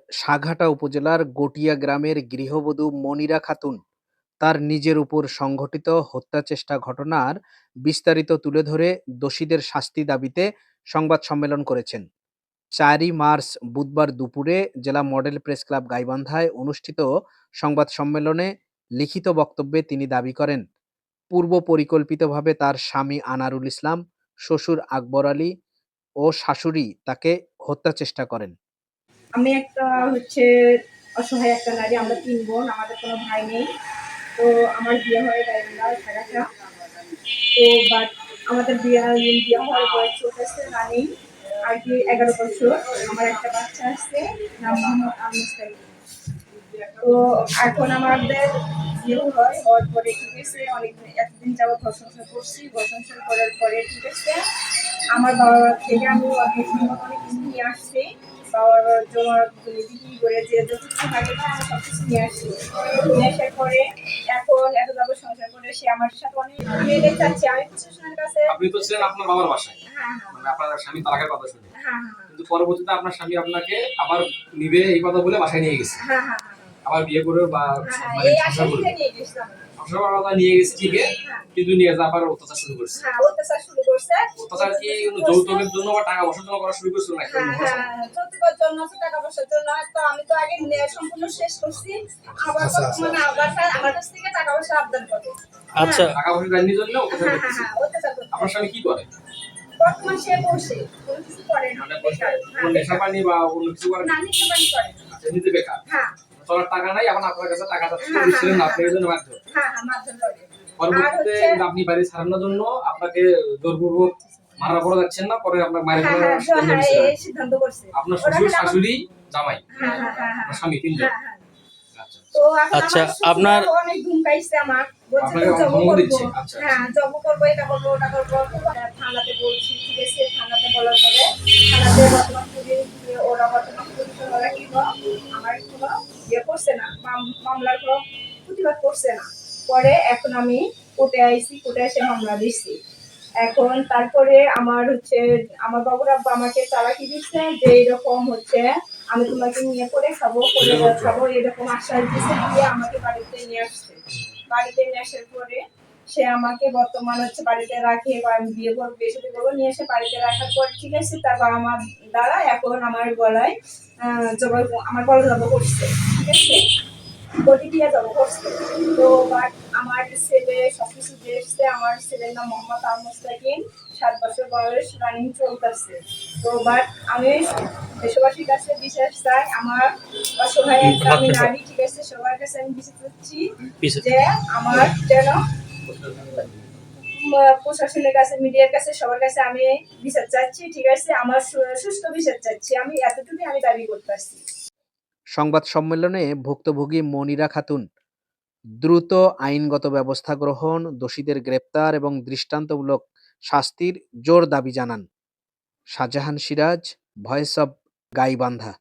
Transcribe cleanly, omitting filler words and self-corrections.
সাঘাটা উপজেলার গটিয়া গ্রামের গৃহবধূ মনিরা খাতুন তার নিজের উপর সংঘটিত হত্যাচেষ্টা ঘটনার বিস্তারিত তুলে ধরে দোষীদের শাস্তি দাবিতে সংবাদ সম্মেলন করেছেন। ৪ই মার্চ বুধবার দুপুরে জেলা মডেল প্রেস ক্লাব গাইবান্ধায় অনুষ্ঠিত সংবাদ সম্মেলনে লিখিত বক্তব্যে তিনি দাবি করেন, পূর্ব পরিকল্পিতভাবে তার স্বামী আনারুল ইসলাম, শ্বশুর আকবর আলী ও শাশুড়ি তাকে হত্যা চেষ্টা করেন। আমি একটা অসহায় একটা নারী। আমরা ৩ বোন, আমাদের কোনো ভাই নেই। তো আমার বিয়ে হয় গাইবান্ধা ঢাকা। তো বাট আমাদের বিয়ে হওয়ার বয়স চলতেছে রানিং আর কি 11 বছর। আমার একটা বাচ্চা আছে, নাম মোহাম্মদ আল-মুস্তাকিম। তো এখন আমাদের বিয়ে হওয়ার পরে ঠিক আছে, এতদিন যাবৎ ঘর সংসার করছি। ঘর সংসার করার পরে ঠিক আছে, আমার বাবার থেকে আমি অনেক কিছু নিয়ে আসছি। বাবার জমা বিক্রি করে যে যতটুকু থাকে আমি সব কিছু নিয়ে আসছি। নিয়ে আসার পরে এখন এত যাবৎ সংসার করে সে আমার সাথে অনেক মেয়েদের চাচ্ছি। আমি প্রশাসনের কাছে। আপনি তো ছিলেন আপনার বাবার বাসায়। হ্যাঁ, মানে আপনার স্বামী তালাকের কথা শুনে। হ্যাঁ, কিন্তু পরবর্তীতে আপনার স্বামী আপনাকে আবার নিবে এই কথা বলে বাসায় নিয়ে গেছে। হ্যাঁ, আবার বিয়ে করে বা এই আশা নিয়ে গেছিলাম। সংসার কথা নিয়ে গেছে ঠিকই, কিন্তু নিয়ে যা আবার অত্যাচার শুরু করছে। অত্যাচার শুরু করছে। অত্যাচার কি যৌতুকের জন্য বা টাকা পয়সার জন্য করা শুরু করছিল নাকি? যৌতুকের জন্য, টাকা পয়সার জন্য। তো আমি তো আগে সম্পূর্ণ শেষ করছি। আবার বর্তমানে আমার কাছ থেকে টাকা পয়সা আবদার করে। আচ্ছা, টাকা পয়সা দেননি জন্য অত্যাচার করছে। আপনার স্বামী কি করে? বর্তমান সে বসে কোনো কিছু করে না। মানে নেশা পানি বা অন্য কিছু করে না, নেশা পানি করে। আচ্ছা, নিতে বেকার। হ্যাঁ, তোর টাকা নাই, এখন আপনার কাছে টাকা চাচ্ছে, ছিলেন না আপনি, এই জন্য বাধ্য। হ্যাঁ, মারধর করে। পরবর্তীতে আপনি বাড়ি ছাড়ানোর জন্য আপনাকে জোরপূর্বক মারা পড়া যাচ্ছেন না, পরে আপনার মায়ের সিদ্ধান্ত করছে। আপনার শ্বশুর, শাশুড়ি, জামাই, স্বামী, তিনজন। আচ্ছা, আপনার অনেক ধুমকাইছে আমার, বলছে জব করবো, এটা করবো, ওটা করবো। থানাতে বলছি, ঠিক আছে। থানাতে বলার পরে থানাতে বর্তমান পুলিশ, ওরা বর্তমান পুলিশ ওরা কি আমার কোনো ইয়ে করছে না, মামলার কোনো প্রতিবাদ করছে না। পরে এখন আমি কোর্টে আইছি, কোর্টে এসে মামলা দিচ্ছি। এখন তারপরে আমার বাবুর আব্বা আমাকে চালাকি দিচ্ছে যে এরকম আমি তোমাকে নিয়ে করে খাবো এরকম আশ্বাস দিচ্ছে, দিয়ে আমাকে বাড়িতে নিয়ে আসছে। বাড়িতে নিয়ে আসার পরে সে আমাকে বর্তমান বাড়িতে রাখে, বা আমি বিয়ে করবো, বিয়ে সাথে করবো, নিয়ে এসে বাড়িতে রাখার পর ঠিক আছে, তার বাবা মা দ্বারা এখন আমার গলায় আমার গলা জব করছে, ঠিক আছে, বডি দিয়ে জব করছে। তো বাট আমার ছেলে সবকিছু দেখছে। আমার ছেলের নাম মোহাম্মদ আল-মুস্তাকিম, 7 বছর বয়স, রানিং চলতেছে। তো বাট আমি দেশবাসীর কাছে বিশ্বাস চাই, আমার অসহায় একটা আমি নারী, ঠিক আছে, সবার কাছে আমি বিশ্বাস করছি যে আমার যেন প্রশাসনের কাছে, মিডিয়ার কাছে, সবার কাছে আমি বিচার চাচ্ছি, ঠিক আছে, আমার সুষ্ঠু বিচার চাচ্ছি। আমি এতটুকুই আমি দাবি করতেছি। সংবাদ সম্মেলনে ভুক্তভোগী মনিরা খাতুন দ্রুত আইনগত ব্যবস্থা গ্রহণ, দোষীদের গ্রেপ্তার এবং দৃষ্টান্তমূলক শাস্তির জোর দাবি জানান। Shahjahan Siraj, voice of Gaibandha.